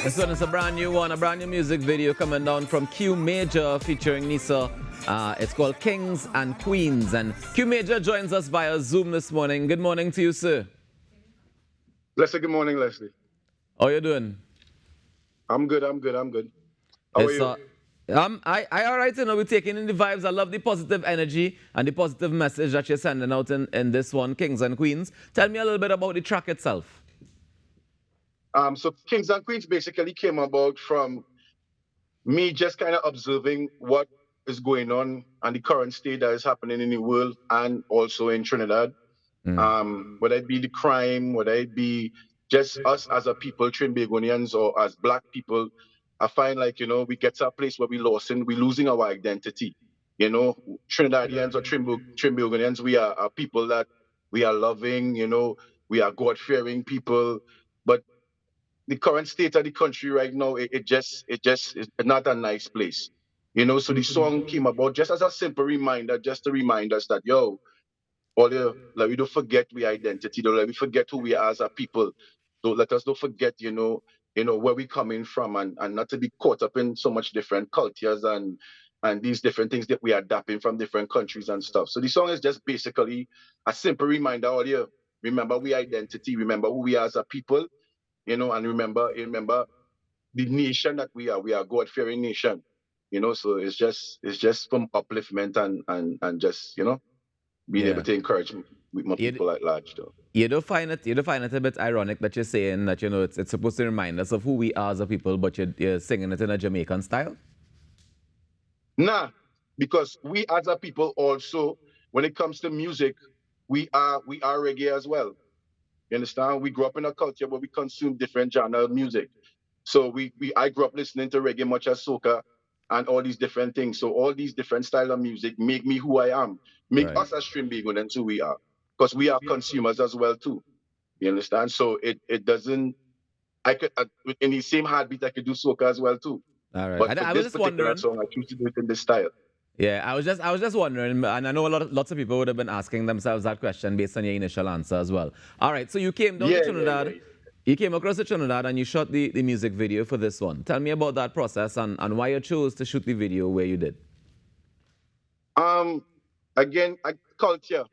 This one is a brand new one, a brand new music video coming down from Qmajur featuring Nisa. It's called Kings and Queens. And Qmajur joins us via Zoom this morning. Good morning to you, sir. Leslie, good morning, Leslie. How you doing? I'm good. How are It's you? I all right, we're taking in the vibes. I love the positive energy and the positive message that you're sending out in this one, Kings and Queens. Tell me a little bit about the track itself. So Kings and Queens basically came about from me just kind of observing what is going on and the current state that is happening in the world and also in Trinidad. Whether it be the crime, whether it be just us as a people, Trinbagonians, or as Black people, I find like, we get to a place where we're losing our identity. Trinidadians or Trinbagonians, we are people that we are loving, we are God-fearing people. But the current state of the country right now, it just is not a nice place. So the song came about just as a simple reminder, just to remind us that, all the like we don't forget we identity, don't let me forget who we are as a people. Don't let us don't forget, where we coming from and not to be caught up in so much different cultures and these different things that we are adapting from different countries and stuff. So the song is just basically a simple reminder, all you remember we identity, remember who we are as a people, and remember the nation that we are. We are God-fearing nation. So it's just from upliftment and just, being able Yeah. to encourage with my You, people at large though. you don't find it a bit ironic that you're saying that it's supposed to remind us of who we are as a people, but you're singing it in a Jamaican style? Nah, because we as a people also, when it comes to music, we are reggae as well. You understand? We grew up in a culture where we consume different genre of music. So I grew up listening to reggae much as soca and all these different things. So all these different style of music make me who I am, make Right. us as Trimbigo and who we are. Because we are consumers as well too. You understand? So it doesn't I could in the same heartbeat I could do soca as well too. All right. But I, for I was this just particular wondering. song, I choose to do it in this style. Yeah, I was just wondering, and I know lots of people would have been asking themselves that question based on your initial answer as well. All right, so you came down to Yeah. Trinidad, you came across to Trinidad, and you shot the music video for this one. Tell me about that process and why you chose to shoot the video where you did. Um, Again, culture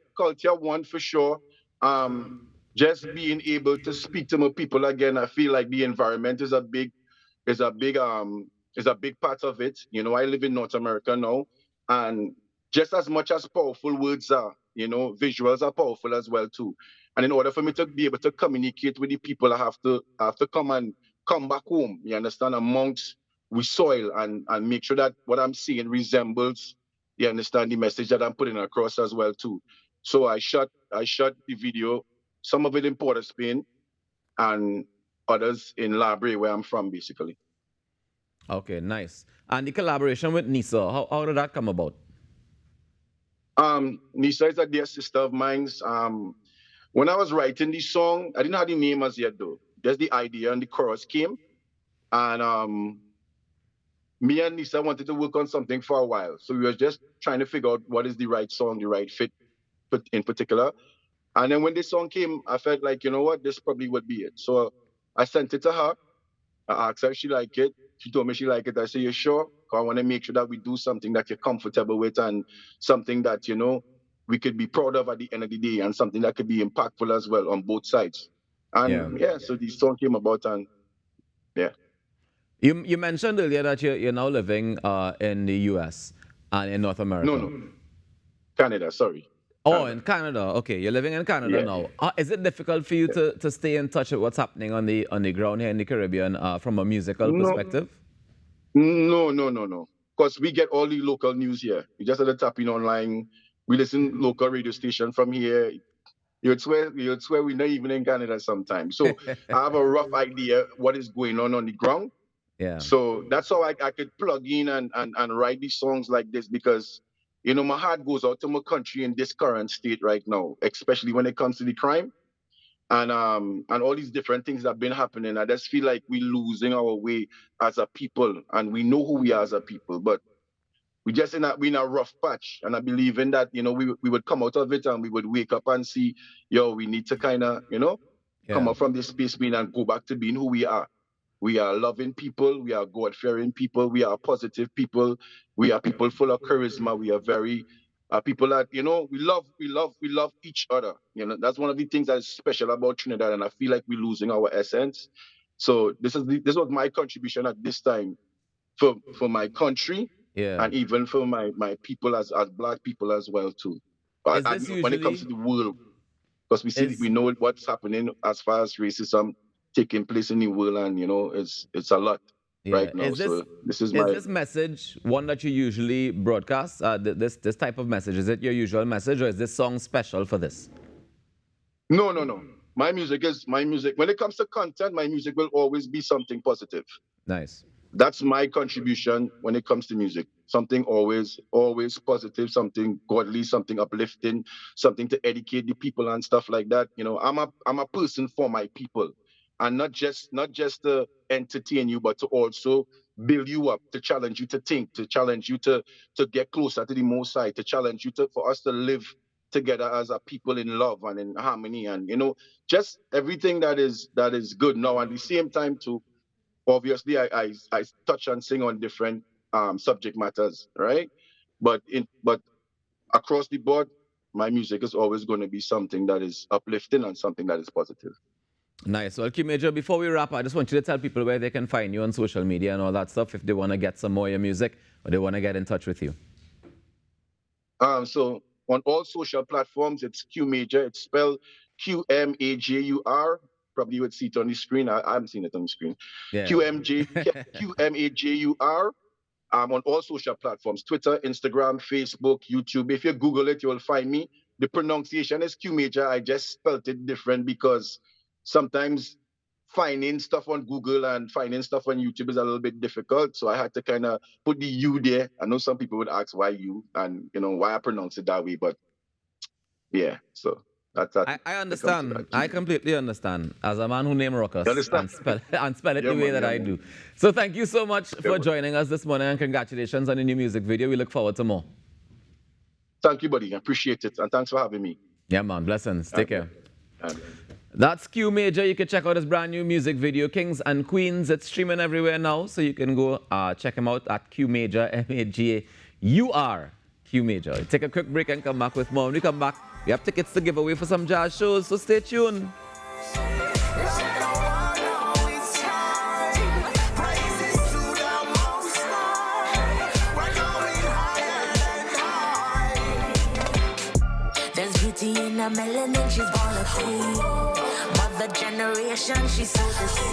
one for sure. Um, just being able to speak to more people again. I feel like the environment is a big is a big part of it. I live in North America now, and just as much as powerful words are, visuals are powerful as well too. And in order for me to be able to communicate with the people, I have to come back home. You understand, amongst we soil and make sure that what I'm seeing resembles. You understand the message that I'm putting across as well too. So I shot the video, some of it in Port of Spain and others in Library where I'm from basically. Okay, nice. And the collaboration with Nisa, how did that come about? Nisa is a dear sister of mine. When I was writing this song, I didn't have the name as yet though. Just the idea and the chorus came. And me and Nisa wanted to work on something for a while. So we were just trying to figure out what is the right song, the right fit in particular. And then when this song came, I felt like, you know what, this probably would be it. So I sent it to her. I asked her if she liked it. She told me she liked it. I said, you sure? 'Cause I want to make sure that we do something that you're comfortable with and something that, we could be proud of at the end of the day and something that could be impactful as well on both sides. Yeah. And yeah, so the song came about and yeah. You mentioned earlier that you're now living in the US and in North No, America. no. Canada, sorry. Oh, Canada. in Canada. Okay, you're living in Canada Yeah. now. Is it difficult for you to stay in touch with what's happening on the ground here in the Caribbean from a musical No, perspective? no. Because we get all the local news here. We just had to tap in online. We listen local radio station from here. You'd swear we're not even in Canada sometimes. So I have a rough idea what is going on the ground. Yeah. So that's how I could plug in and write these songs like this because, my heart goes out to my country in this current state right now, especially when it comes to the crime and all these different things that have been happening. I just feel like we're losing our way as a people and we know who we are as a people, but we in a rough patch. And I believe in that, we would come out of it and we would wake up and see, we need to kind of, come Yeah. up from this space being and go back to being who we are. We are loving people. We are God-fearing people. We are positive people. We are people full of charisma. We are very people that we love each other. That's one of the things that is special about Trinidad, and I feel like we're losing our essence. So this was my contribution at this time for my country, Yeah. and even for my people as Black people as well too. But Is this when it comes to usually the world, because we is know what's happening as far as racism taking place in the world, and it's a lot right yeah? now. So this is Is my this message one that you usually broadcast? This type of message, is it your usual message, or is this song special for this? no. My music. When it comes to content, my music will always be something positive. Nice. That's my contribution when it comes to music. Something always positive, something godly, something uplifting, something to educate the people and stuff like that. I'm a person for my people, and not just to entertain you, but to also build you up, to challenge you to think, to challenge you to get closer to the Most High, to challenge you to for us to live together as a people in love and in harmony, and just everything that is good. Now, at the same time, too, obviously I touch and sing on different subject matters, right? But across the board, my music is always going to be something that is uplifting and something that is positive. Nice. Well, Qmajur, before we wrap, I just want you to tell people where they can find you on social media and all that stuff if they want to get some more of your music or they want to get in touch with you. So on all social platforms, it's Qmajur. It's spelled Qmajur. Probably you would see it on the screen. I haven't seen it on the screen. Yeah. Qmajur. On all social platforms, Twitter, Instagram, Facebook, YouTube. If you Google it, you will find me. The pronunciation is Qmajur. I just spelled it different because sometimes finding stuff on Google and finding stuff on YouTube is a little bit difficult. So I had to kind of put the U there. I know some people would ask why you and why I pronounce it that way, but yeah, so that's that. I When it comes to understand. that. I completely understand. As a man who named You Ruckus understand? and spell it Yeah, the way man, that yeah, I man. do. So thank you so much Yeah, for man. joining us this morning and congratulations on the new music video. We look forward to more. Thank you, buddy. I appreciate it. And thanks for having me. Yeah, man. Blessings. Take care. And That's Qmajur. You can check out his brand new music video, Kings and Queens. It's streaming everywhere now, so you can go check him out at Qmajur, Qmajur. Qmajur. Take a quick break and come back with more. When we come back, we have tickets to give away for some jazz shows, so stay tuned. There's beauty in her melanin, she's born a queen. Mother generation, she's so deceived.